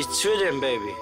It's Sweden, baby.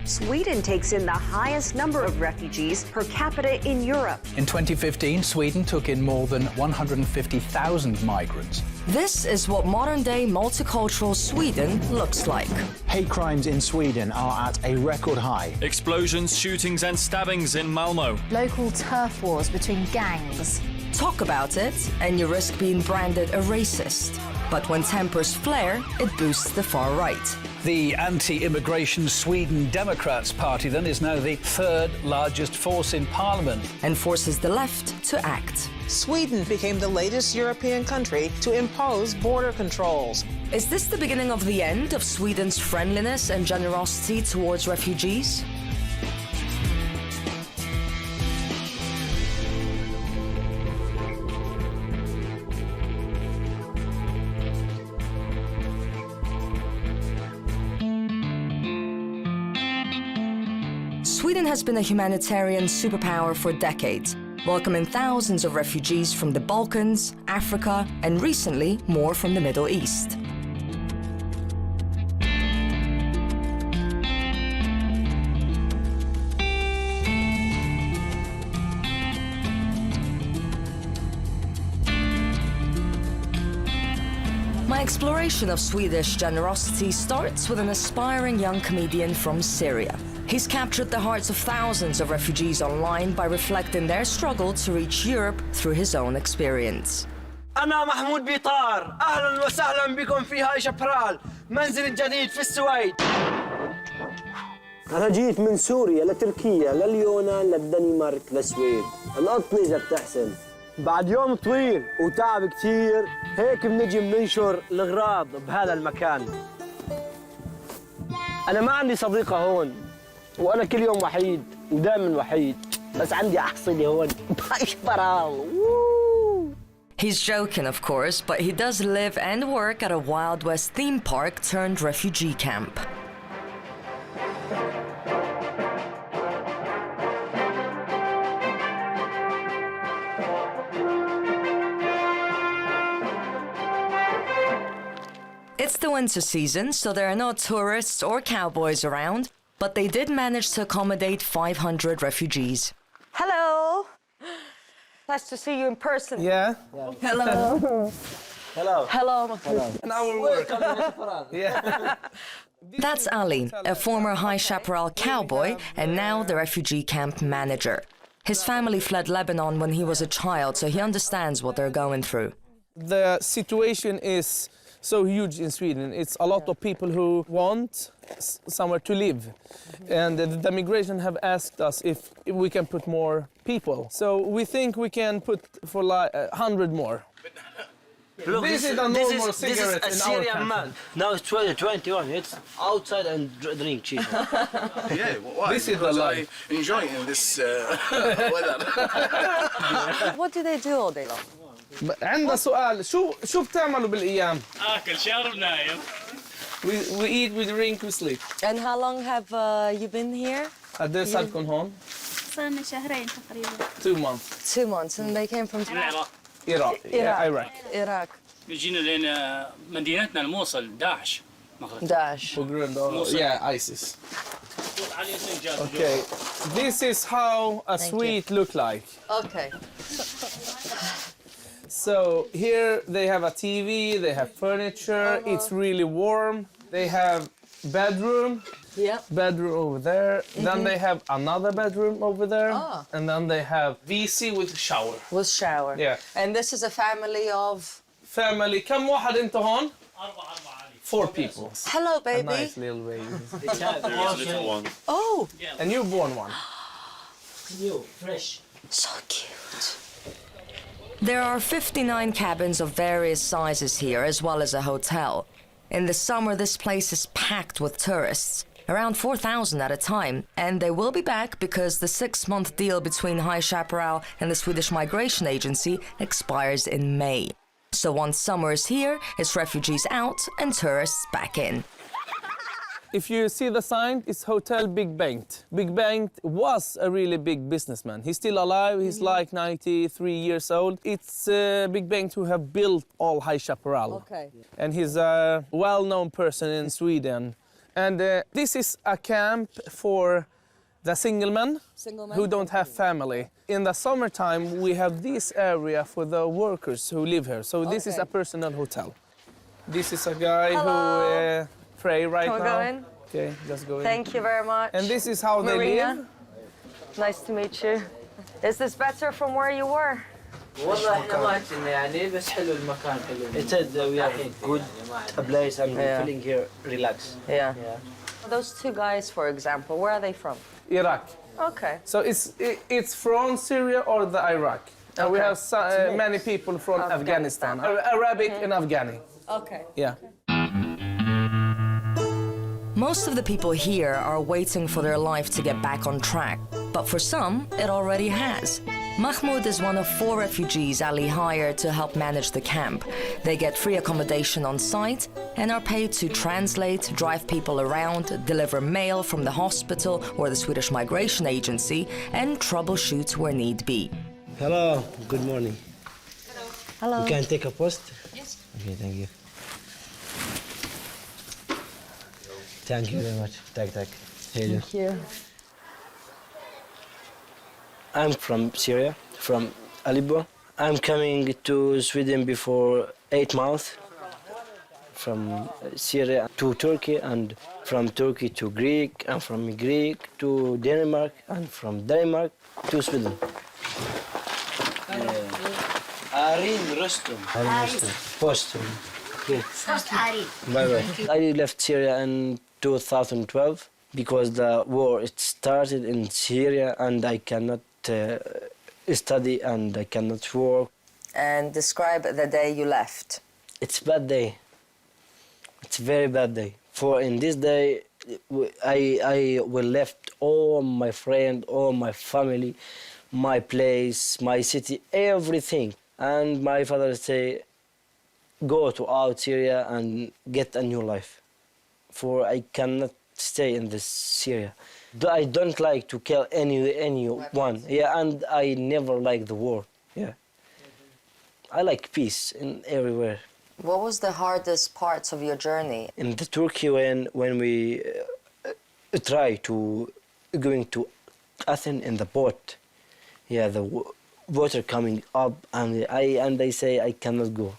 Sweden takes in the highest number of refugees per capita in Europe. In 2015, Sweden took in more than 150,000 migrants. This is what modern-day multicultural Sweden looks like. Hate crimes in Sweden are at a record high. Explosions, shootings and stabbings in Malmo. Local turf wars between gangs. Talk about it, and you risk being branded a racist. But when tempers flare, it boosts the far right. The anti-immigration Sweden Democrats Party then is now the third largest force in parliament. And forces the left to act. Sweden became the latest European country to impose border controls. Is this the beginning of the end of Sweden's friendliness and generosity towards refugees? Sweden has been a humanitarian superpower for decades, welcoming thousands of refugees from the Balkans, Africa, and recently more from the Middle East. My exploration of Swedish generosity starts with an aspiring young comedian from Syria. He's captured the hearts of thousands of refugees online by reflecting their struggle to reach Europe through his own experience. أنا محمود بيطار، أهلاً وسهلاً بكم في هاي شابرال، منزل الجديد في السويد. أنا جيت من سوريا لتركيا لليونان للدنمارك للسويد، القطني إذا بتحسن. بعد يوم طويل وتعب كثير هيك بنجي بننشر الأغراض بهذا المكان. أنا ما عندي صديقة هون، وأنا كل يوم وحيد ودائما وحيد، بس عندي أحصنة هون بهاي شابرال. He's joking, of course, but he does live and work at a Wild West theme park turned refugee camp. It's the winter season, so there are no tourists or cowboys around, but they did manage to accommodate 500 refugees. Hello! Nice to see you in person. Yeah. Hello. Hello. Hello. An hour work. Yeah. That's Ali, a former High Chaparral cowboy and now the refugee camp manager. His family fled Lebanon when he was a child, so he understands what they're going through. The situation is so huge in Sweden. It's a lot of people who want somewhere to live. And the migration have asked us if we can put more people. So we think we can put for like 100 more. Look, this is a normal cigarette this is a in our Syrian man. Now it's 2021. It's outside and drink cheese. Yeah, why? This is because the I life. enjoy in this weather. What do they do all day long? عندنا سؤال شو بتعملوا بالأيام؟ آكل شرب نايم. We eat, we drink, we sleep. And how long have you been here? قديش صاركم هون؟ صار شهرين تقريبا. 2 months. 2 months, and they came from العراق. Iraq. Yeah, Iraq. Iraq. بيجينا لين مدينتنا الموصل داعش. Daesh. På grund av, yeah, ISIS. Okay, this is how a suite look like. Okay. So here they have a TV, they have furniture, it's really warm. They have bedroom, bedroom over there. Then they have another bedroom over there. And then they have WC with shower. With shower. Yeah. And this is a family of... Family, كم واحد انتوا هون؟ 4 people. Hello, baby. A nice little baby. Little one. Oh! A newborn one. New, fresh. So cute. There are 59 cabins of various sizes here, as well as a hotel. In the summer, this place is packed with tourists, around 4,000 at a time, and they will be back because the 6-month deal between High Chaparral and the Swedish Migration Agency expires in May. So once summer is here, it's refugees out and tourists back in. If you see the sign, it's Hotel Big Bengt. Big Bengt was a really big businessman. He's still alive. He's like 93 years old. It's Big Bengt who have built all High Chaparral. Okay. And he's a well-known person in Sweden. And this is a camp for the single men who don't have family. In the summertime, we have this area for the workers who live here. So this is a personal hotel. This is a guy who pray right Can we now. go in? Okay, just go in. Thank you very much. And this is how they Marina. live. Nice to meet you. Is this better from where you were? والله احنا ما كنا يعني بس حلو المكان حلو. It is we are good a place and we're feeling here relaxed. Yeah. Those two guys, for example, where are they from? Iraq. Okay. So it's from Syria or the Iraq. And we have many people from Afghanistan. Arabic and Afghani. Okay. Yeah. Most of the people here are waiting for their life to get back on track, but for some, it already has. Mahmoud is one of 4 refugees Ali hired to help manage the camp. They get free accommodation on site and are paid to translate, drive people around, deliver mail from the hospital or the Swedish Migration Agency, and troubleshoot where need be. Hello, good morning. Hello. You can take a post? Yes. Okay, thank you. Thank you very much. Thank you. I'm from Syria, from Aleppo. I'm coming to Sweden before 8 months. From Syria to Turkey, and from Turkey to Greek, and from Greek to Denmark, and from Denmark to Sweden. Arin Rustum. Post. Bye-bye. I left Syria in 2012 because the war it started in Syria and I cannot study and I cannot work. And describe the day you left. It's a bad day. It's a very bad day. For in this day, I will left all my friends, all my family, my place, my city, everything. And my father say, go to out Syria and get a new life. For I cannot stay in this Syria. I don't like to kill anyone. Yeah, and I never like the war. Yeah. I like peace in everywhere. What was the hardest parts of your journey? In the Turkey, when we try to going to Athens in the boat, yeah, the water coming up, and I say I cannot go,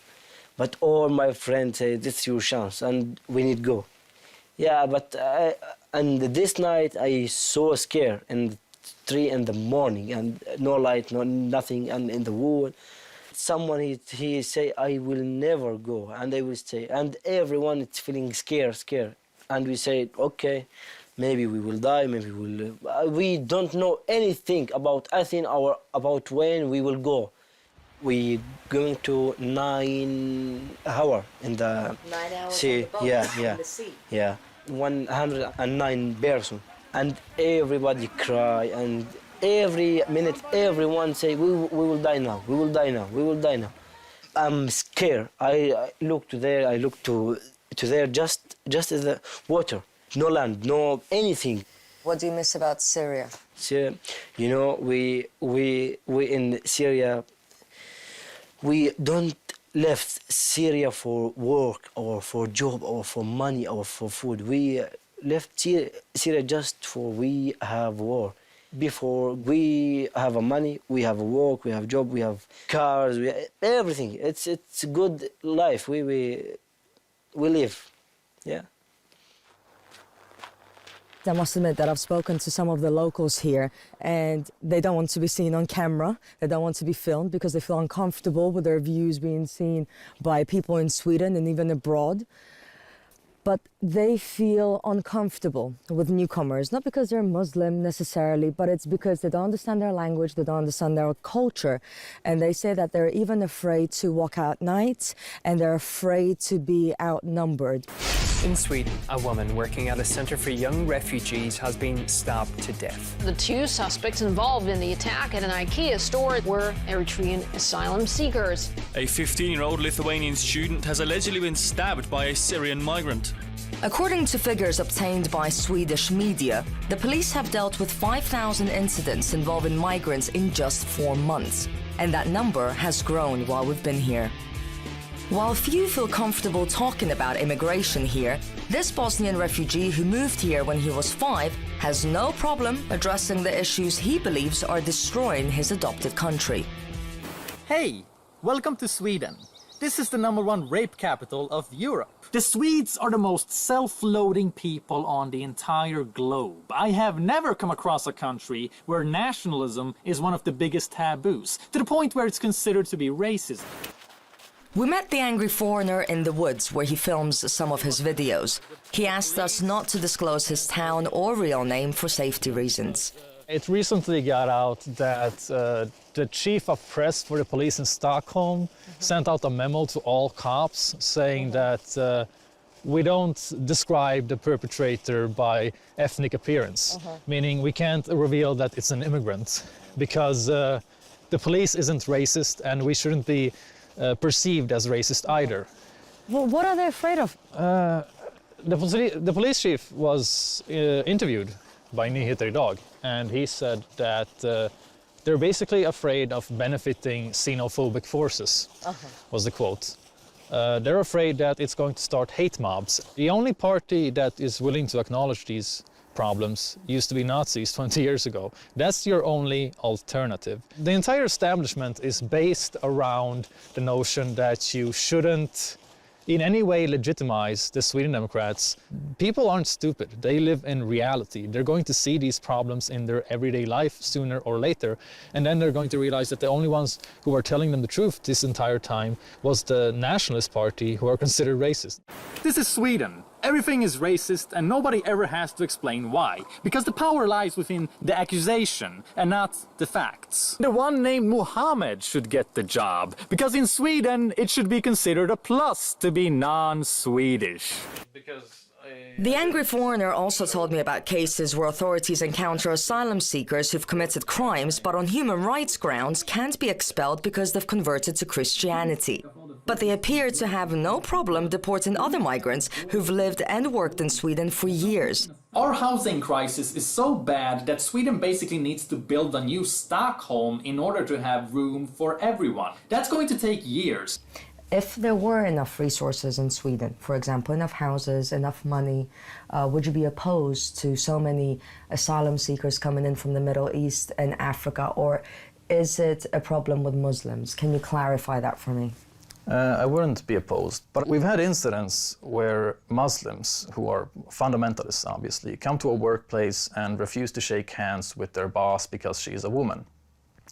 but all my friends say this is your chance, and we need go. Yeah, but and this night I so scared, and 3 in the morning, and no light, no nothing, and in the wood. Someone he say I will never go, and I will stay, and everyone is feeling scared, and we say okay, maybe we will die, maybe we don't know anything about Athens or about when we will go. We going to 9 hours in the 9 hours sea. on the boat, in the sea. Yeah, 109 person, and everybody cry, and every minute everyone say we will die now, we will die now, we will die now. I'm scared. I look to there, I look to there, just as the water, no land, no anything. What do you miss about Syria? Syria, you know, we in Syria, we don't left Syria for work or for job or for money or for food. We left Syria just for we have war. Before we have a money, we have a work, we have job, we have cars, we everything. It's a good life. We live, yeah. I must admit that I've spoken to some of the locals here and they don't want to be seen on camera. They don't want to be filmed because they feel uncomfortable with their views being seen by people in Sweden and even abroad. But they feel uncomfortable with newcomers, not because they're Muslim necessarily, but it's because they don't understand their language, they don't understand their culture. And they say that they're even afraid to walk out nights and they're afraid to be outnumbered. In Sweden, a woman working at a centre for young refugees has been stabbed to death. The two suspects involved in the attack at an IKEA store were Eritrean asylum seekers. A 15-year-old Lithuanian student has allegedly been stabbed by a Syrian migrant. According to figures obtained by Swedish media, the police have dealt with 5,000 incidents involving migrants in just 4 months, and that number has grown while we've been here. While few feel comfortable talking about immigration here, this Bosnian refugee who moved here when he was 5 has no problem addressing the issues he believes are destroying his adopted country. Hey, welcome to Sweden. This is the #1 rape capital of Europe. The Swedes are the most self-loathing people on the entire globe. I have never come across a country where nationalism is one of the biggest taboos, to the point where it's considered to be racism. We met the angry foreigner in the woods where he films some of his videos. He asked us not to disclose his town or real name for safety reasons. It recently got out that the chief of press for the police in Stockholm sent out a memo to all cops saying that we don't describe the perpetrator by ethnic appearance, meaning we can't reveal that it's an immigrant because the police isn't racist and we shouldn't be perceived as racist either. Well, what are they afraid of? The police chief was interviewed by Nyheter Idag, and he said that they're basically afraid of benefiting xenophobic forces, was the quote. They're afraid that it's going to start hate mobs. The only party that is willing to acknowledge these problems used to be Nazis 20 years ago. That's your only alternative. The entire establishment is based around the notion that you shouldn't in any way legitimize the Sweden Democrats. People aren't stupid. They live in reality. They're going to see these problems in their everyday life sooner or later, and then they're going to realize that the only ones who are telling them the truth this entire time was the Nationalist Party, who are considered racist. This is Sweden. Everything is racist and nobody ever has to explain why, because the power lies within the accusation and not the facts. The one named Mohammed should get the job, because in Sweden it should be considered a plus to be non-Swedish. The angry foreigner also told me about cases where authorities encounter asylum seekers who've committed crimes but on human rights grounds can't be expelled because they've converted to Christianity. But they appear to have no problem deporting other migrants who've lived and worked in Sweden for years. Our housing crisis is so bad that Sweden basically needs to build a new Stockholm in order to have room for everyone. That's going to take years. If there were enough resources in Sweden, for example, enough houses, enough money, would you be opposed to so many asylum seekers coming in from the Middle East and Africa, or is it a problem with Muslims? Can you clarify that for me? I wouldn't be opposed, but we've had incidents where Muslims, who are fundamentalists obviously, come to a workplace and refuse to shake hands with their boss because she is a woman,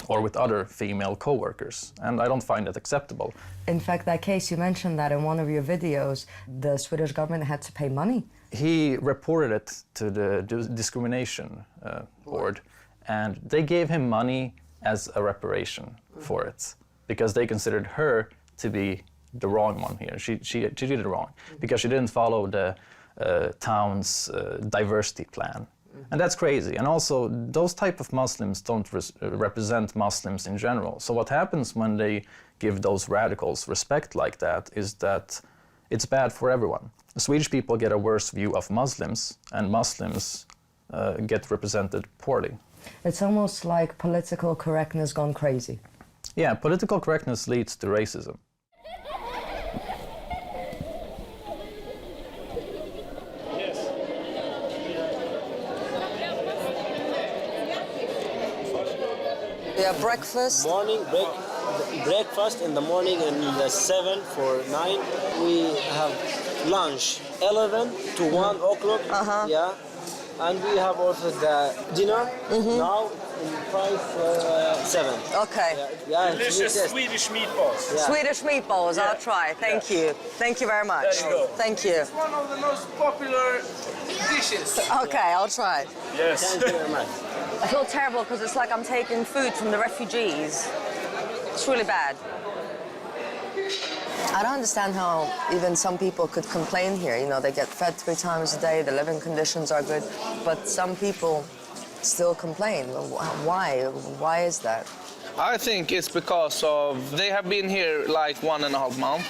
or with other female co-workers, and I don't find that acceptable. In fact, that case, you mentioned that in one of your videos, the Swedish government had to pay money. He reported it to the discrimination board, and they gave him money as a reparation for it, because they considered her to be the wrong one here. She did it wrong, because she didn't follow the town's diversity plan. And that's crazy. And also, those type of Muslims don't represent Muslims in general. So what happens when they give those radicals respect like that is that it's bad for everyone. The Swedish people get a worse view of Muslims, and Muslims get represented poorly. It's almost like political correctness gone crazy. Yeah, political correctness leads to racism. Yeah, breakfast. Breakfast in the morning and the 7 for 9. We have lunch 11 to 1 o'clock. Yeah, and we have also the dinner now in price 7. Okay. Yeah, delicious Swedish meatballs. Yeah. Swedish meatballs. Yeah. I'll try. Thank you. Thank you very much. There you go. Thank you. It's one of the most popular dishes. Okay, I'll try. Yes. Thank you very much. I feel terrible because it's like I'm taking food from the refugees. It's really bad. I don't understand how even some people could complain here. You know, they get fed 3 times a day, the living conditions are good, but some people still complain. Why? Why is that? I think it's because of they have been here like 1.5 months.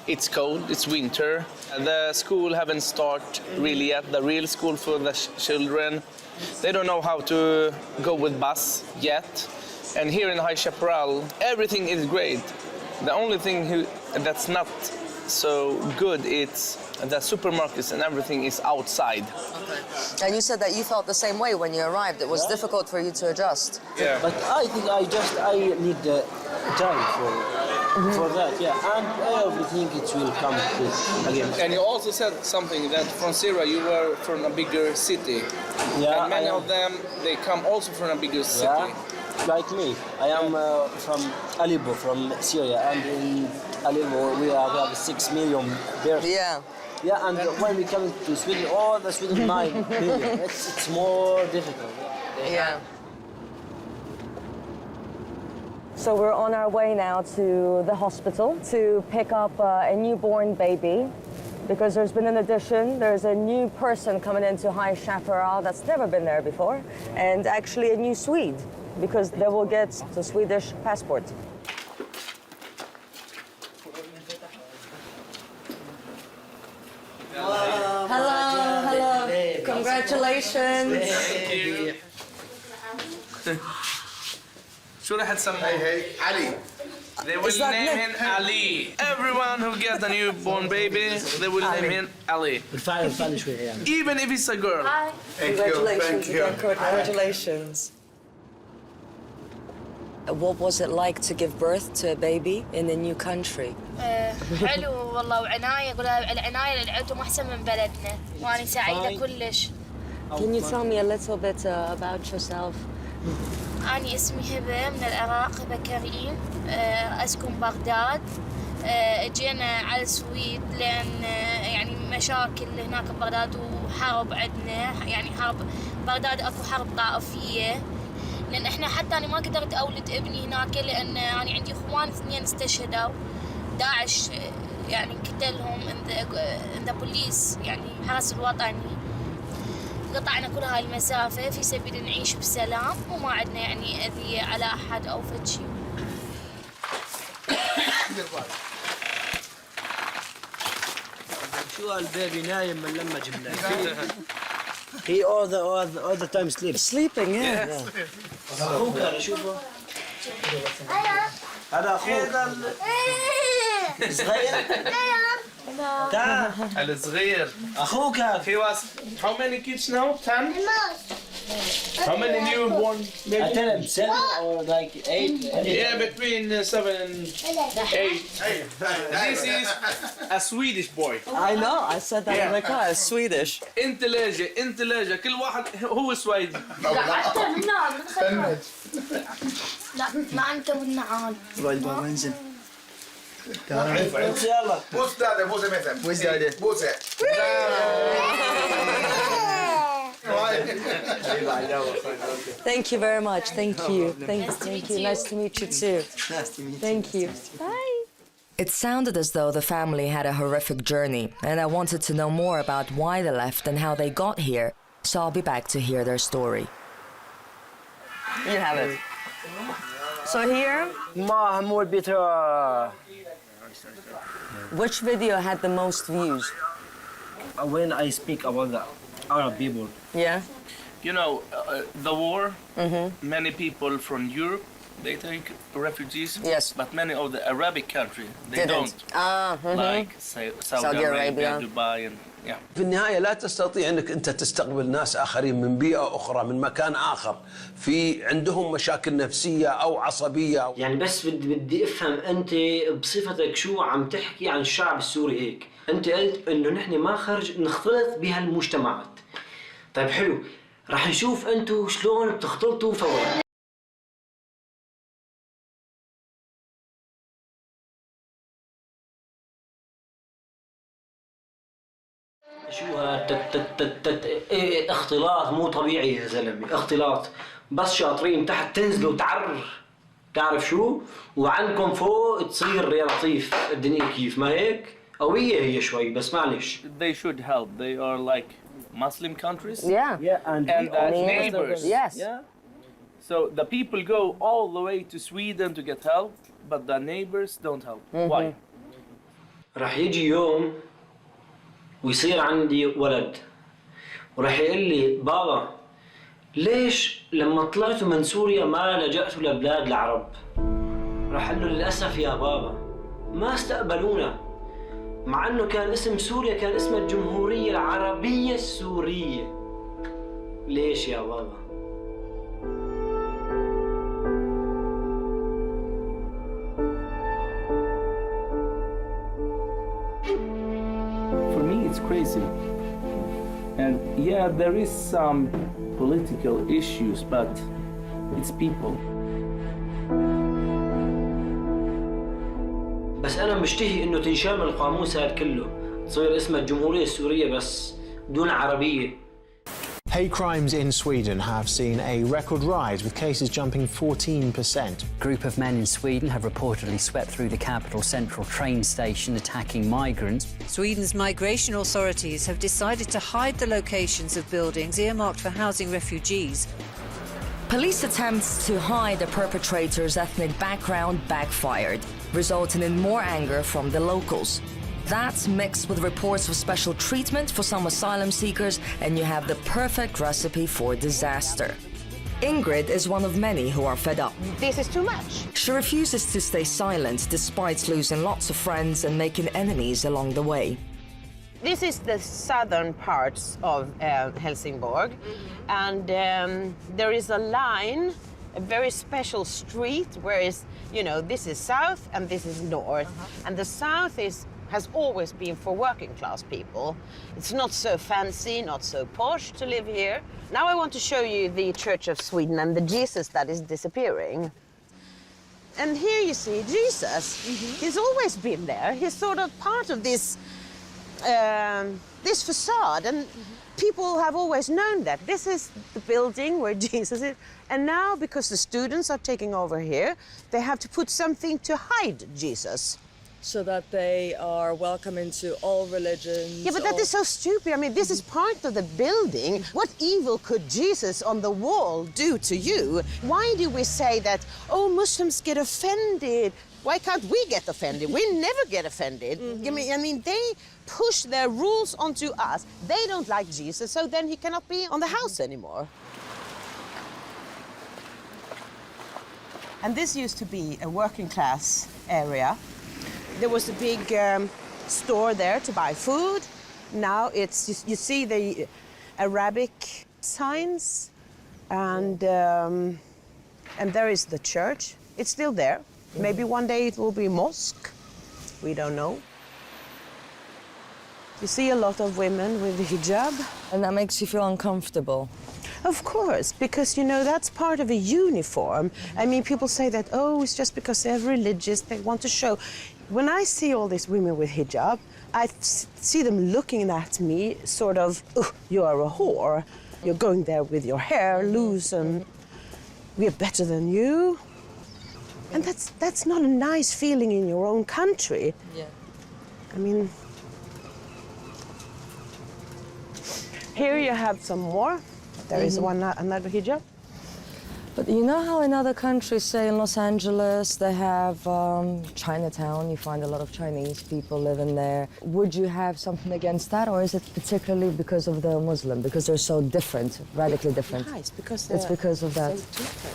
It's cold, it's winter. The school haven't started really yet, the real school for the children. They don't know how to go with bus yet. And here in High Chaparral, everything is great. The only thing that's not so good is the supermarkets and everything is outside. Okay. And you said that you felt the same way when you arrived. It was difficult for you to adjust. Yeah. But I think I need time for that, yeah. And I think it will come again. And you also said something that from Syria you were from a bigger city. Yeah. And many of them, they come also from a bigger city. Yeah. Like me, I am from Aleppo, from Syria, and in Aleppo we have 6 million births. Yeah. Yeah, and when we come to Sweden, the Sweden 9 million. It's more difficult. Yeah. So we're on our way now to the hospital to pick up a newborn baby, because there's been an addition. There's a new person coming into High Chaparral that's never been there before, and actually a new Swede, because they will get the Swedish passport. Hello. Congratulations. Thank you. شو راح تسموه؟ Hey, Ali. They will name him Ali. Everyone who gets a newborn baby, they will name him Ali. Even if it's a girl. Congratulations again. Congratulations. What was it like to give birth to a baby in a new country? حلو والله وعناية قولها العناية اللي عندهم أحسن من بلدنا وأنا سعيدة كلش. Can you tell me a little bit about yourself? أنا اسمي هبة من العراق، هبة كريم، أسكن بغداد. جينا على السويد لأن يعني مشاكل هناك ببغداد وحرب عندنا، يعني حرب بغداد أكو حرب طائفية. لأن إحنا حتى أنا ما قدرت أولد ابني هناك لأن أنا عندي إخوان 2 استشهدوا. داعش يعني قتلهم in the police يعني حرس الوطني. قطعنا كل هاي المسافة في سبيل نعيش بسلام وما عندنا يعني أذية على أحد أو فد شيء. شو البيبي نايم من لما جبناه. He all the time sleeping, yeah. أخوك هذا شوفه. هذا أخوك. صغير. تعال الصغير. أخوك هذا. He was how many kids now? 10? How many newborn babies? I tell him 7 or like 8. Yeah, between 7 and 8. This is a Swedish boy. I know, I said that in the car, it's Swedish. انت لاجئ كل واحد هو سويدي. لا أكثر منا لا ما أنت والنعال. والبابا انزل. يلا. بوس دادا بوس مثلا. بوس دادا. بوس. Thank you very much. Thank you. Thank you. Nice to meet you too. Nice to meet you. Thank you. Bye. It sounded as though the family had a horrific journey, and I wanted to know more about why they left and how they got here, so I'll be back to hear their story. You have it. So here, which video had the most views? When I speak about the Arab people. Yeah. You know, the war, many people from Europe, they take refugees. Yes. But many of the Arabic countries, they didn't. don't. Like Saudi Arabia, Dubai, and yeah. في النهاية لا تستطيع أنك أنت تستقبل ناس آخرين من بيئة أخرى من مكان آخر في عندهم مشاكل نفسية أو عصبية. يعني بس بدي أفهم أنت بصفتك شو عم تحكي عن الشعب السوري هيك. أنت قلت إنه نحن ما خرج نختلط بهالمجتمعات. طيب حلو، رح نشوف أنتوا شلون بتختلطوا فورا. شو اختلاط مو طبيعي يا زلمه، اختلاط بس شاطرين تحت تنزلوا تعرر تعرف شو؟ وعندكم فوق تصير لطيف الدنيا كيف ما هيك؟ قوية هي شوي بس معلش. They should help. They are like Muslim countries. Yeah. And neighbors. Yes. Yeah. So the people go all the way to Sweden to get help, but the neighbors don't help. Why? رح يجي يوم ويصير عندي ولد ورح يقول لي بابا ليش لما طلعتوا من سوريا ما لجأتوا لبلاد العرب؟ رح أقول له للأسف يا بابا ما استقبلونا، مع أنه كان اسم سوريا كان اسمها الجمهورية العربية السورية. ليش يا بابا؟ For me, it's crazy. And yeah, there is some political issues, but it's people. بس أنا مشتهي إنه تنشال القاموس هذا كله، تصير اسمها الجمهورية السورية بس بدون عربية. Hate crimes in Sweden have seen a record rise, with cases jumping 14%. A group of men in Sweden have reportedly swept through the capital central train station, attacking migrants. Sweden's migration authorities have decided to hide the locations of buildings earmarked for housing refugees. Police attempts to hide the perpetrator's ethnic background backfired, resulting in more anger from the locals. That's mixed with reports of special treatment for some asylum seekers, and you have the perfect recipe for disaster. Ingrid is one of many who are fed up. This is too much. She refuses to stay silent despite losing lots of friends and making enemies along the way. This is the southern parts of Helsingborg, and there is a line, a very special street where is, you know, this is south and this is north, and the south has always been for working class people. It's not so fancy, not so posh to live here. Now I want to show you the Church of Sweden and the Jesus that is disappearing. And here you see Jesus. He's always been there. He's sort of part of this this facade, and people have always known that this is the building where Jesus is. And now, because the students are taking over here, they have to put something to hide Jesus. So that they are welcome into all religions. Yeah, but that is so stupid. I mean, this is part of the building. What evil could Jesus on the wall do to you? Why do we say that, oh, Muslims get offended? Why can't we get offended? We never get offended. I mean, they push their rules onto us. They don't like Jesus, so then he cannot be on the house anymore. And this used to be a working class area. There was a big store there to buy food. Now it's, you see the Arabic signs, and there is the church. It's still there. Maybe one day it will be a mosque. We don't know. You see a lot of women with hijab. And that makes you feel uncomfortable. Of course, because, you know, that's part of a uniform. I mean, people say that, oh, it's just because they're religious, they want to show. When I see all these women with hijab, I see them looking at me sort of, oh, you are a whore. You're going there with your hair loose and we're better than you. And that's not a nice feeling in your own country. Yeah. I mean, here you have some more. There is another hijab. But you know how in other countries, say in Los Angeles, they have Chinatown, you find a lot of Chinese people living there. Would you have something against that, or is it particularly because of the Muslim, because they're so different, radically different? Yeah, it's because of that.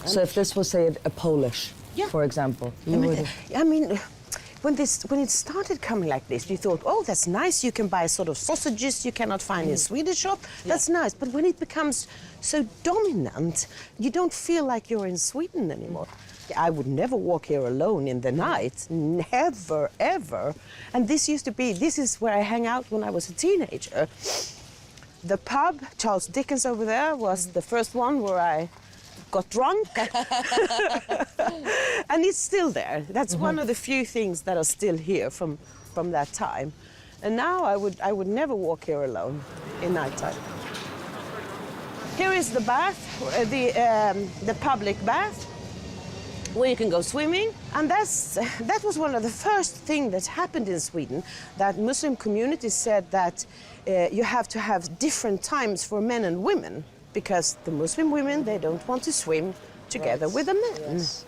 So if this was, say, a Polish, for example, you would... I mean, when it started coming like this, you thought, oh, that's nice, you can buy sort of sausages you cannot find in a Swedish shop. That's nice. But when it becomes so dominant, you don't feel like you're in Sweden anymore. I would never walk here alone in the night. Never, ever. And this is where I hang out when I was a teenager. The pub, Charles Dickens over there, was the first one where I got drunk. And it's still there. That's one of the few things that are still here from that time. And now I would never walk here alone in nighttime. Here is the bath, the public bath. where you can go swimming. And that was one of the first things that happened in Sweden, that Muslim communities said that you have to have different times for men and women, because the Muslim women, they don't want to swim together with the men. Yes.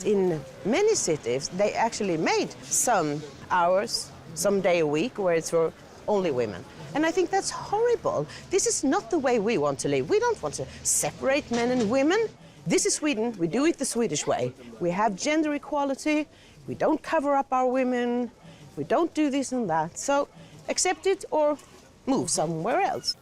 In many cities, they actually made some hours, some day a week, where it's for only women. And I think that's horrible. This is not the way we want to live. We don't want to separate men and women. This is Sweden. We do it the Swedish way. We have gender equality. We don't cover up our women. We don't do this and that. So accept it or move somewhere else.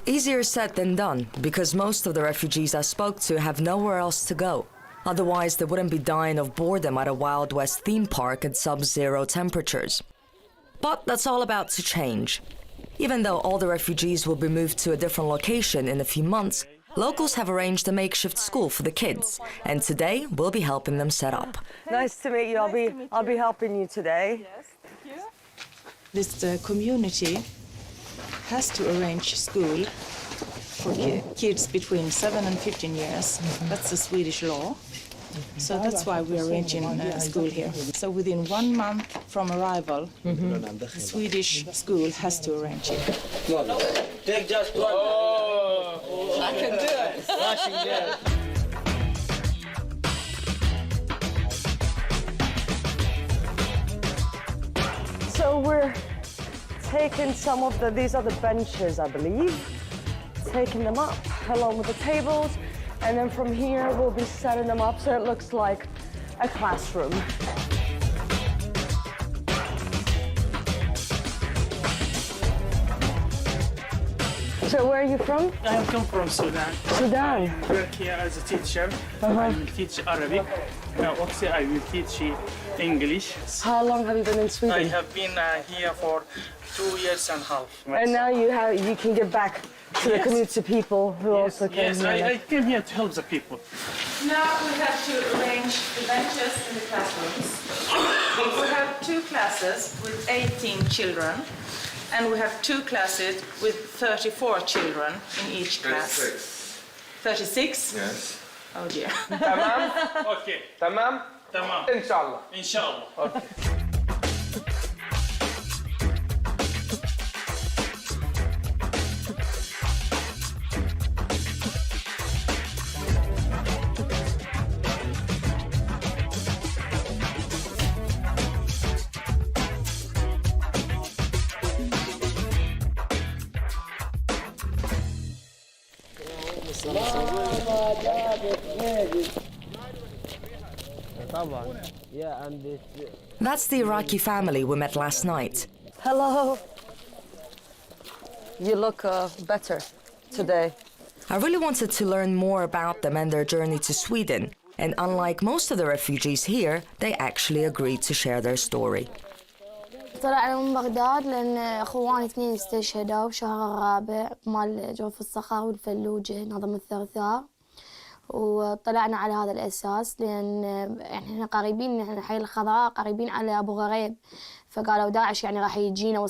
Easier said than done, because most of the refugees I spoke to have nowhere else to go. Otherwise, they wouldn't be dying of boredom at a Wild West theme park at sub-zero temperatures. But that's all about to change. Even though all the refugees will be moved to a different location in a few months, locals have arranged a makeshift school for the kids, and today we'll be helping them set up. Nice to meet you. I'll be helping you today. Yes, thank you. This community has to arrange school for kids between 7 and 15 years. That's the Swedish law. So that's why we're arranging school here. So within 1 month from arrival, the Swedish school has to arrange it. Take just one. Oh, I can do it. Rushing there. So we're taking some of these are the benches, I believe, taking them up along with the tables, and then from here we'll be setting them up so it looks like a classroom. So where are you from? I come from Sudan. Sudan. I work here as a teacher. I will teach Arabic. Also, I will teach English. How long have you been in Sweden? I have been here for 2 years and a half. And now you can give back to the community, to people who also came Yes, here. I came here to help the people. Now we have to arrange the benches in the classrooms. We have 2 classes with 18 children, and we have 2 classes with 34 children in each class. 36? Yes. Oh dear. تمام؟ Okay. تمام؟ تمام. إن شاء الله. إن شاء الله. Okay. That's the Iraqi family we met last night. Hello. You look better today. I really wanted to learn more about them and their journey to Sweden, and unlike most of the refugees here, they actually agreed to share their story. طلعنا من بغداد لأن أخواني 2 استشهدوا بشهر الرابع مال جوف الصخر والفلوجة نظم الثرثار، وطلعنا على هذا الأساس لأن يعني إحنا قريبين، إحنا حي الخضراء قريبين على أبو غريب، فقالوا داعش يعني راح يجينا،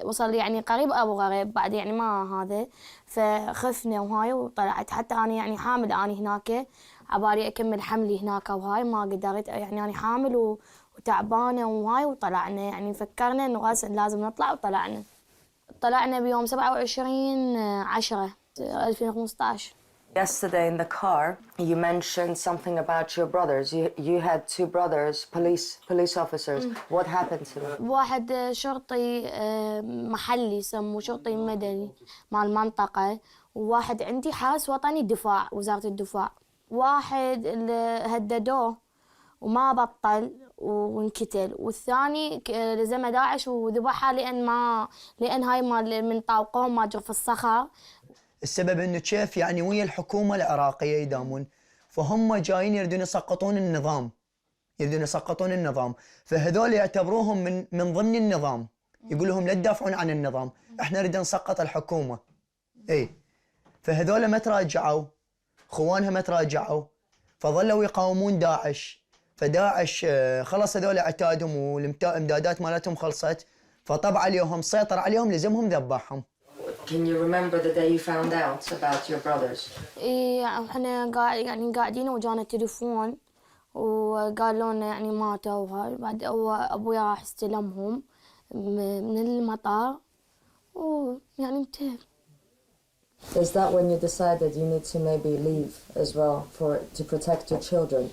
وصل يعني قريب أبو غريب بعد يعني ما هذا، فخفنا وهاي وطلعت. حتى أنا يعني حامل أنا هناك، عبالي أكمل حملي هناك وهاي ما قدرت، يعني أنا حامل وتعبانة وهاي، وطلعنا يعني فكرنا إنه لازم نطلع وطلعنا. طلعنا بيوم 27/10/2015. Yesterday in the car, you mentioned something about your brothers. You had 2 brothers, police officers. What happened to them? واحد شرطي محلي يسموه شرطي مدني مع المنطقة، وواحد عندي حارس وطني دفاع وزارة الدفاع. واحد اللي هددوه وما بطل وانقتل، والثاني لزم داعش وذبحها لأن هاي من طاوقهم ما جرف الصخر. السبب انه كيف يعني ويا الحكومه العراقيه يدامون، فهم جايين يريدون يسقطون النظام، فهذول يعتبروهم من ضمن النظام، يقول لهم لا تدافعون عن النظام، احنا نريد نسقط الحكومه. فهذول ما تراجعوا، اخوانها ما تراجعوا، فظلوا يقاومون داعش، فداعش خلص هذول اعتادهم والامدادات مالتهم خلصت، فطبع عليهم، سيطر عليهم، لزمهم ذبحهم. Can you remember the day you found out about your brothers? إيه إحنا قاعدين وجانا تليفون وقالوا لنا يعني ماتوا وهاي. بعد أبويا راح استلمهم من المطار ويعني انتهى. Is that when you decided you need to maybe leave as well to protect your children?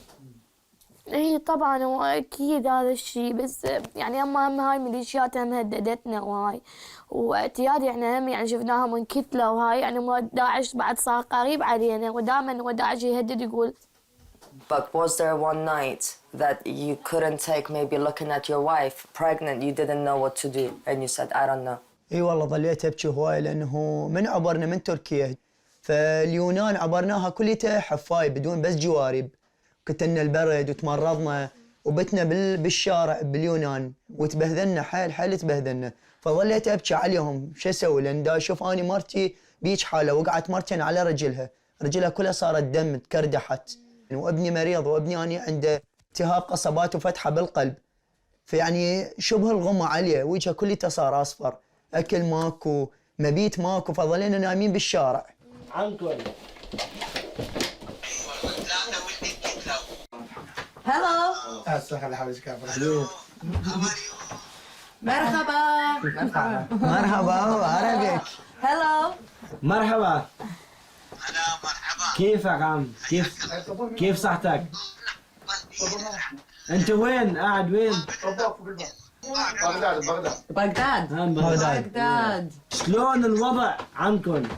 اي طبعا واكيد هذا الشيء، بس يعني هم هاي الميليشيات هم هددتنا وهاي، واعتياد يعني هم يعني شفناها من كتله وهاي، يعني داعش بعد صار قريب علينا ودائما داعش يهدد يقول. But was there one night that you couldn't take, maybe looking at your wife pregnant, you didn't know what to do and you said I don't know? اي والله ظليت ابكي هواي، لانه من عبرنا من تركيا فاليونان عبرناها كليتها حفاي بدون بس جوارب، كتلنا البرد وتمرضنا وبتنا بالشارع باليونان وتبهذلنا حيل تبهذلنا، فظليت ابكي عليهم. شو اسوي؟ لان دا اشوف اني مرتي بيج حاله، وقعت مرتين على رجلها كلها صارت دم تكردحت، وابني مريض، وابني اني عنده التهاب قصبات وفتحه بالقلب، فيعني شبه الغمى عليه، وجهه كليته صار اصفر، اكل ماكو، مبيت ماكو، فظلينا نايمين بالشارع. عنكم Hello. هلا حبيبي كيف مرحبا. مرحبا عربيك. Hello. مرحبا. كيفك عم؟ كيف صحتك؟ انت وين؟ قاعد وين؟ بغداد. شلون الوضع عندكم؟ ولدي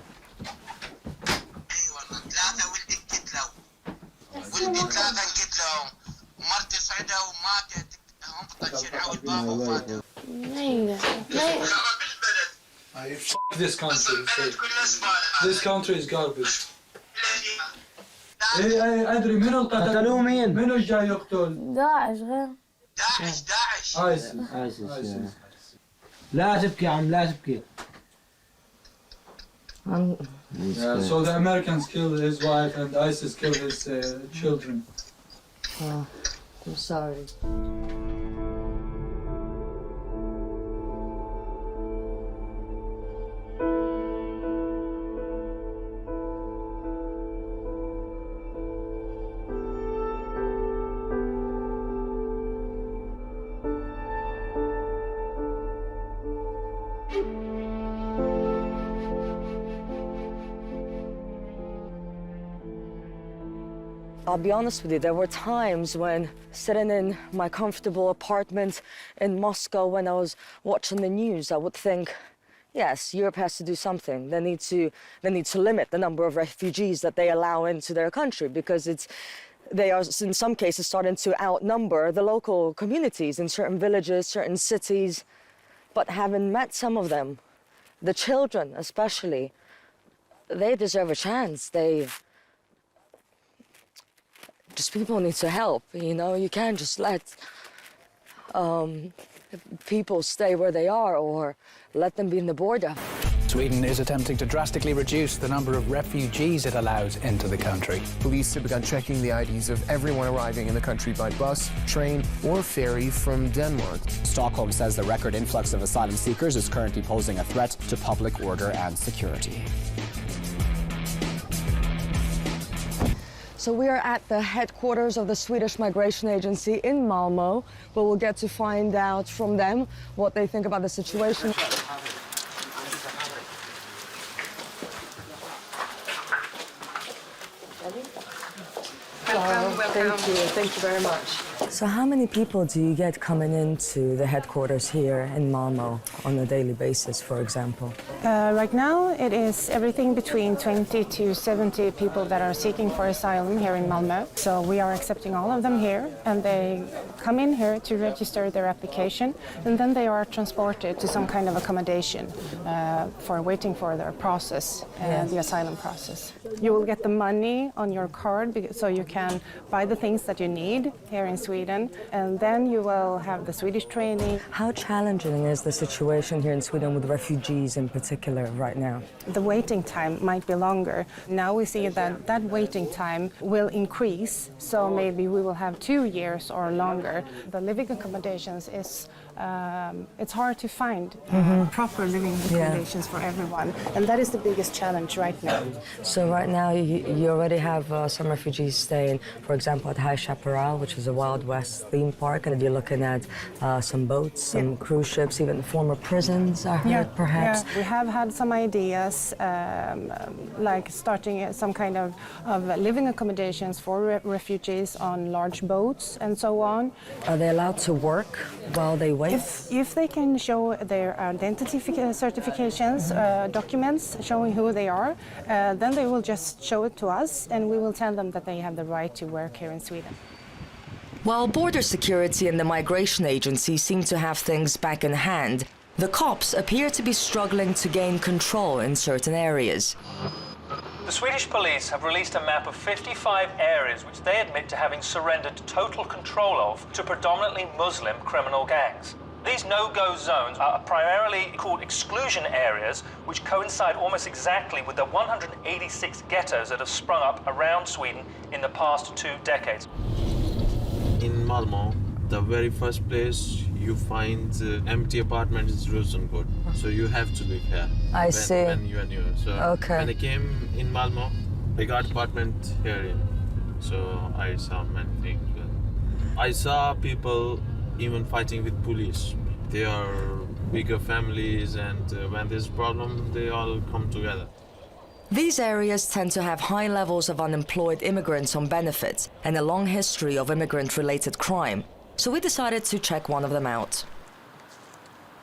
3 انقتلوا ومرتي صعدة وماتت، هم طشروا الباب وفاتوا. This country. This country is garbage. ايه ادري منو قتلوه مين؟ منو جاي يقتل؟ داعش غير. داعش. ايسيس. لا تبكي عم، لا تبكي. Yeah, so the Americans killed his wife and ISIS killed his children. Oh, I'm sorry. I'll be honest with you, there were times when sitting in my comfortable apartment in Moscow when I was watching the news, I would think, yes, Europe has to do something. They need to limit the number of refugees that they allow into their country, because they are in some cases starting to outnumber the local communities in certain villages, certain cities. But having met some of them, the children especially, they deserve a chance. People need to help, you know? You can't just let people stay where they are or let them be in the border. Sweden is attempting to drastically reduce the number of refugees it allows into the country. Police have begun checking the IDs of everyone arriving in the country by bus, train, or ferry from Denmark. Stockholm says the record influx of asylum seekers is currently posing a threat to public order and security. So we are at the headquarters of the Swedish Migration Agency in Malmö, where we'll get to find out from them what they think about the situation. Welcome. Thank you very much. So how many people do you get coming into the headquarters here in Malmö on a daily basis, for example? Right now, it is everything between 20 to 70 people that are seeking for asylum here in Malmö. So we are accepting all of them here, and they come in here to register their application, and then they are transported to some kind of accommodation for waiting for their process, the asylum process. You will get the money on your card, so you can buy the things that you need here in Sweden, and then you will have the Swedish training. How challenging is the situation here in Sweden with refugees in particular right now? The waiting time might be longer. Now we see that waiting time will increase, so maybe we will have 2 years or longer. The living accommodations is it's hard to find proper living accommodations for everyone, and that is the biggest challenge right now. So right now you already have some refugees staying, for example, at Chaparral, which is a Wild West theme park, and you're looking at some boats, some cruise ships, even former prisons, I heard, perhaps. Yeah, we have had some ideas, like starting some kind of living accommodations for refugees on large boats and so on. Are they allowed to work while they wait? If they can show their identity certifications, documents showing who they are, then they will just show it to us, and we will tell them that they have the right to work here in Sweden. While border security and the migration agency seem to have things back in hand, the cops appear to be struggling to gain control in certain areas. The Swedish police have released a map of 55 areas which they admit to having surrendered total control of to predominantly Muslim criminal gangs. These no-go zones are primarily called exclusion areas, which coincide almost exactly with the 186 ghettos that have sprung up around Sweden in the past 2 decades. In Malmö, the very first place you find empty apartments is Rosengård. So you have to live here. I see. When you are new. So when I came in Malmö, I got apartment here in. So I saw many things. I saw people even fighting with police. They are bigger families, and when there's a problem, they all come together. These areas tend to have high levels of unemployed immigrants on benefits and a long history of immigrant-related crime. So we decided to check one of them out.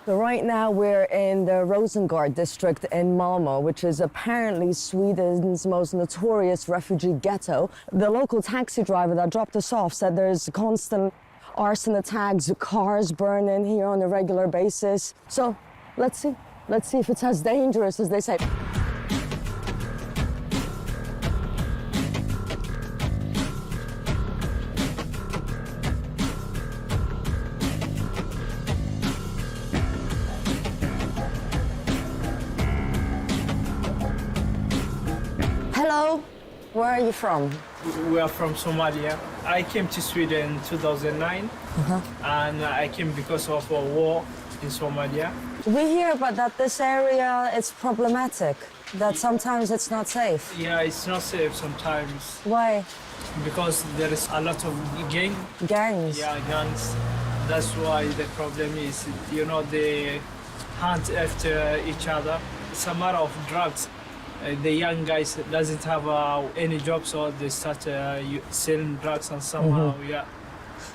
So right now we're in the Rosengård district in Malmö, which is apparently Sweden's most notorious refugee ghetto. The local taxi driver that dropped us off said there's constant arson attacks, cars burning here on a regular basis. So let's see if it's as dangerous as they say. Hello, where are you from? We are from Somalia. I came to Sweden in 2009, and I came because of a war in Somalia. We hear about that this area is problematic, that sometimes it's not safe. Yeah, it's not safe sometimes. Why? Because there is a lot of gangs. Yeah, gangs. That's why the problem is, they hunt after each other. It's a matter of drugs. The young guys doesn't have any job, so they start selling drugs and somehow,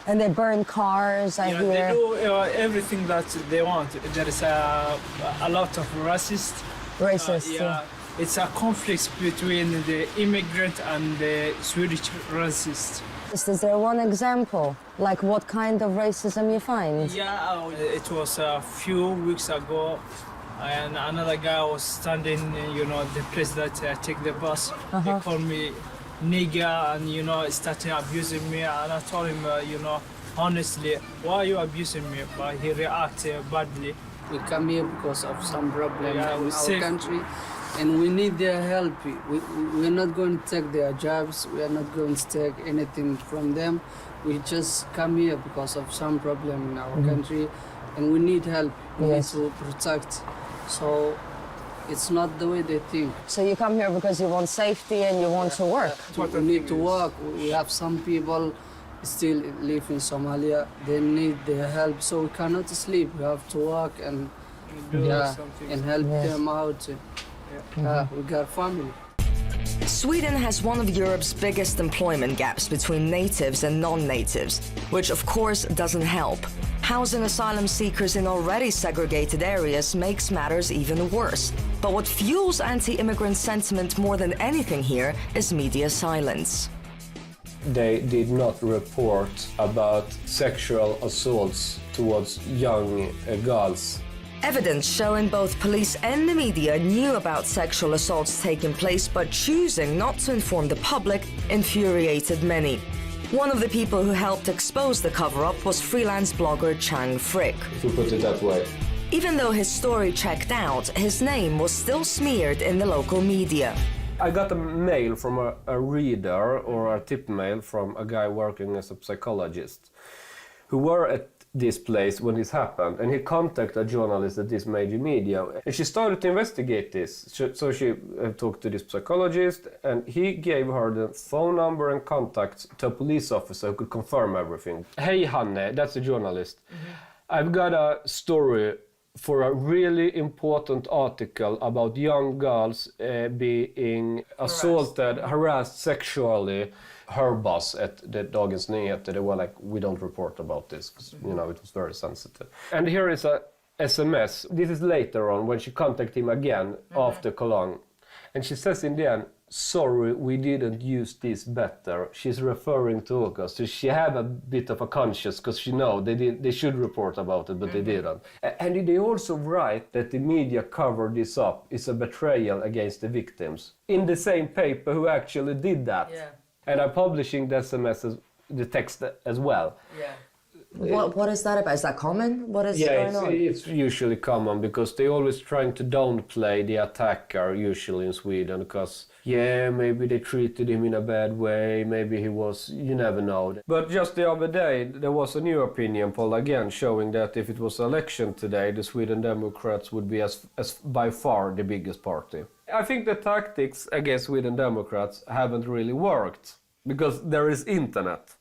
And they burn cars, I hear. They do everything that they want. There is a lot of racists. Yeah. It's a conflict between the immigrant and the Swedish racists. Is there one example? Like what kind of racism you find? Yeah, it was a few weeks ago. And another guy was standing, the place that I take the bus. He called me nigger and, started abusing me. And I told him, honestly, why are you abusing me? But he reacted badly. We come here because of some problem in our country, and we need their help. We're not going to take their jobs. We are not going to take anything from them. We just come here because of some problem in our country, and we need help. We need to protect. So it's not the way they think. So you come here because you want safety and you want to work? We need to work. We have some people still live in Somalia. They need their help, so we cannot sleep. We have to work and help them out. We got family. Sweden has one of Europe's biggest employment gaps between natives and non-natives, which of course doesn't help. Housing asylum seekers in already segregated areas makes matters even worse. But what fuels anti-immigrant sentiment more than anything here is media silence. They did not report about sexual assaults towards young girls. Evidence showing both police and the media knew about sexual assaults taking place, but choosing not to inform the public infuriated many. One of the people who helped expose the cover-up was freelance blogger Chang Frick. To put it that way. Even though his story checked out, his name was still smeared in the local media. I got a mail from a reader, or a tip mail from a guy working as a psychologist, who were at this place when this happened, and he contacted a journalist at this major media, and she started to investigate this. So she talked to this psychologist, and he gave her the phone number and contacts to a police officer who could confirm everything. Hey Hanne, that's the journalist. I've got a story for a really important article about young girls being assaulted, harassed sexually. Her boss at the Dagens Nyheter, they were like, we don't report about this, because, you know, it was very sensitive. And here is a SMS. This is later on when she contacted him again after Cologne. And she says in the end, sorry, we didn't use this better. She's referring to August. So she had a bit of a conscience, because she know they should report about it, but they didn't. And they also write that the media covered this up. It's a betrayal against the victims. In the same paper who actually did that. Yeah. And I'm publishing the SMS, the text as well. Yeah. What is that about? Is that common? What is going on? It's usually common, because they're always trying to downplay the attacker, usually in Sweden, because, yeah, maybe they treated him in a bad way, maybe he was, you never know. But just the other day, there was a new opinion poll again showing that if it was election today, the Sweden Democrats would be as by far the biggest party. I think the tactics against Sweden Democrats haven't really worked, because there is internet.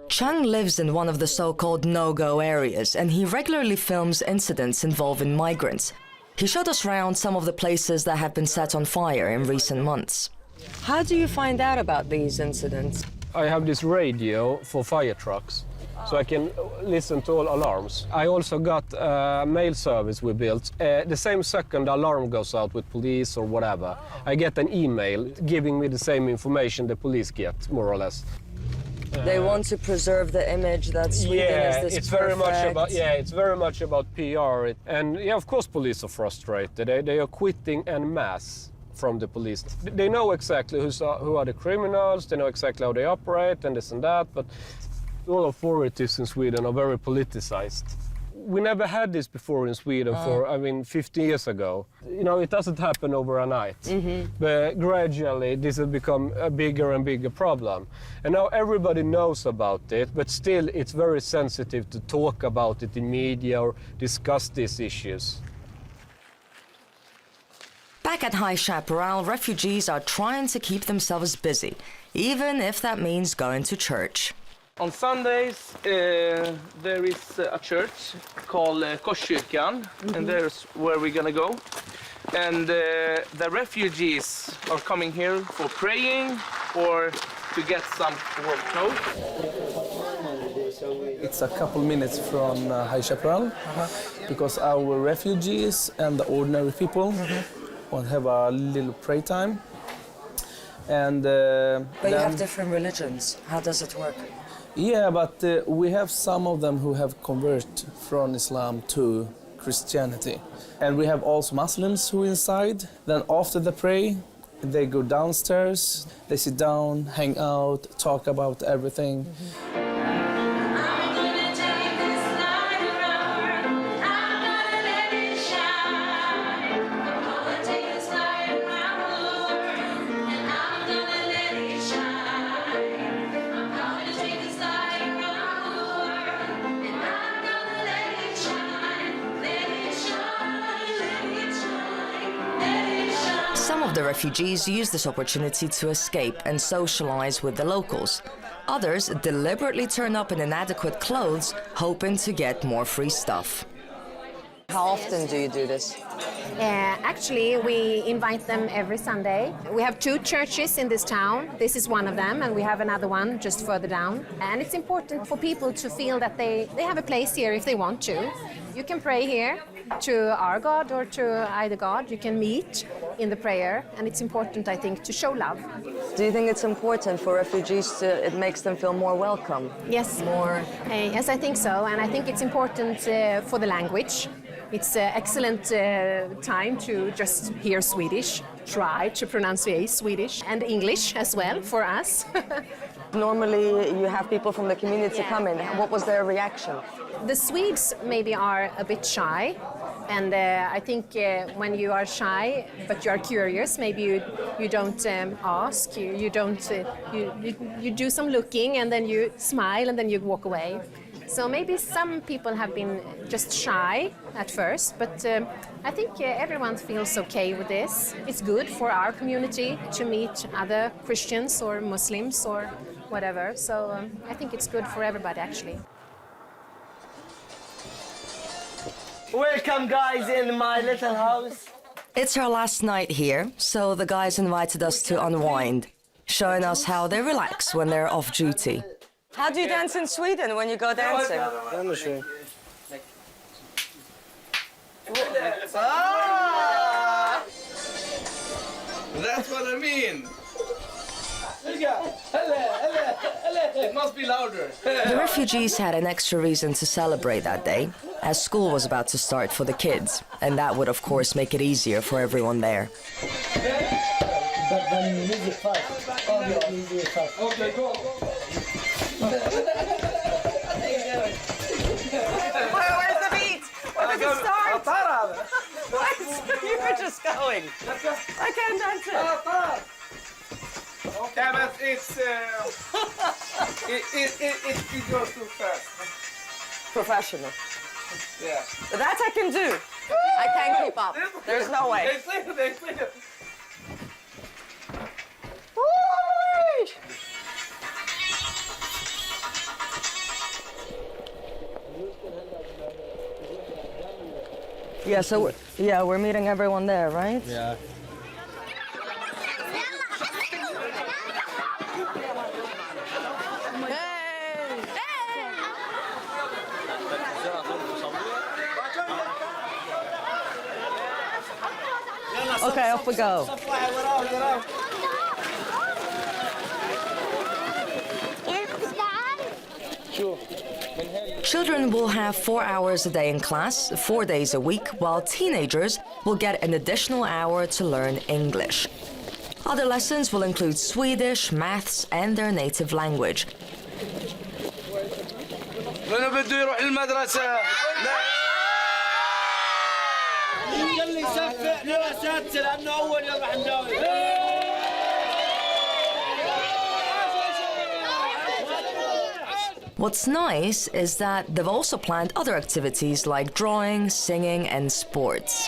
Chang lives in one of the so-called no-go areas, and he regularly films incidents involving migrants. He showed us around some of the places that have been set on fire in recent months. How do you find out about these incidents? I have this radio for fire trucks, so I can listen to all alarms. I also got a mail service we built. The same second the alarm goes out with police or whatever, I get an email giving me the same information the police get, more or less. They want to preserve the image that Sweden is this it's perfect... very much about it's very much about PR. And yeah, of course, police are frustrated. They are quitting en masse from the police. They know exactly who are the criminals. They know exactly how they operate and this and that. But all authorities in Sweden are very politicized. We never had this before in Sweden for, 50 years ago. You know, it doesn't happen overnight. But gradually, this has become a bigger and bigger problem. And now everybody knows about it, but still it's very sensitive to talk about it in media or discuss these issues. Back at High Chaparral, refugees are trying to keep themselves busy, even if that means going to church. On Sundays, there is a church called Korskyrkan, and there's where we're gonna go. And the refugees are coming here for praying or to get some warm clothes. It's a couple minutes from High Chaparral, because our refugees and the ordinary people want to have a little pray time. And but you have different religions. How does it work? Yeah, but we have some of them who have converted from Islam to Christianity. And we have also Muslims who are inside. Then after the prayer, they go downstairs, they sit down, hang out, talk about everything. Some of the refugees use this opportunity to escape and socialize with the locals. Others deliberately turn up in inadequate clothes, hoping to get more free stuff. How often do you do this? Actually, we invite them every Sunday. We have 2 churches in this town. This is one of them, and we have another one just further down. And it's important for people to feel that they have a place here if they want to. You can pray here to our God or to either God. You can meet in the prayer, and it's important, I think, to show love. Do you think it's important for refugees it makes them feel more welcome? Yes. Yes, I think so, and I think it's important for the language. It's an excellent time to just hear Swedish, try to pronounce Swedish, and English as well for us. Normally you have people from the community come in. What was their reaction? The Swedes maybe are a bit shy, and I think when you are shy but you are curious, maybe you don't ask, you do some looking, and then you smile, and then you walk away. So maybe some people have been just shy at first, but I think everyone feels okay with this. It's good for our community to meet other Christians or Muslims or whatever. So I think it's good for everybody, actually. Welcome, guys, in my little house. It's our last night here, so the guys invited us to unwind, showing us how they relax when they're off duty. How do you dance in Sweden when you go dancing? That's what I mean. It must be louder. The refugees had an extra reason to celebrate that day, as school was about to start for the kids, and that would of course make it easier for everyone there. Okay, go. Where's the beat? Where does it start? What? You were just going. I can't dance it. Yeah, but it's it goes too fast. Professional. Yeah. That I can do. I can't keep up. There's no way. They clear. Yeah, so we're meeting everyone there, right? Yeah. Okay, off we go. Children will have 4 hours a day in class, 4 days a week, while teenagers will get an additional hour to learn English. Other lessons will include Swedish, maths, and their native language. What's nice is that they've also planned other activities like drawing, singing, and sports.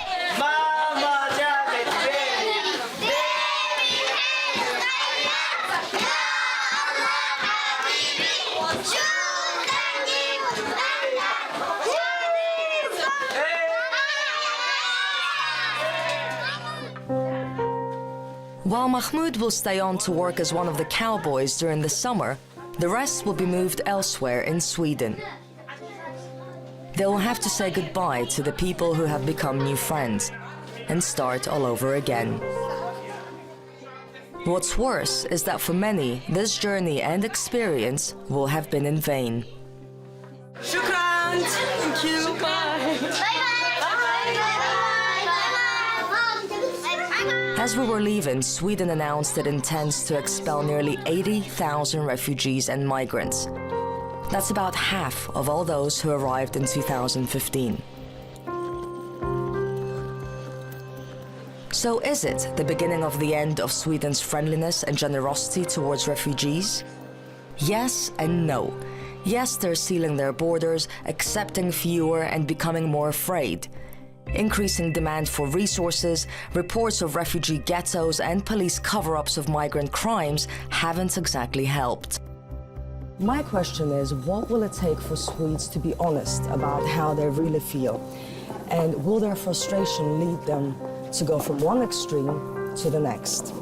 While Mahmoud will stay on to work as one of the cowboys during the summer, the rest will be moved elsewhere in Sweden. They will have to say goodbye to the people who have become new friends and start all over again. What's worse is that for many, this journey and experience will have been in vain. Shukran! Thank you. As we were leaving, Sweden announced it intends to expel nearly 80,000 refugees and migrants. That's about half of all those who arrived in 2015. So is it the beginning of the end of Sweden's friendliness and generosity towards refugees? Yes and no. Yes, they're sealing their borders, accepting fewer and becoming more afraid. Increasing demand for resources, reports of refugee ghettos and police cover-ups of migrant crimes haven't exactly helped. My question is, what will it take for Swedes to be honest about how they really feel? And will their frustration lead them to go from one extreme to the next?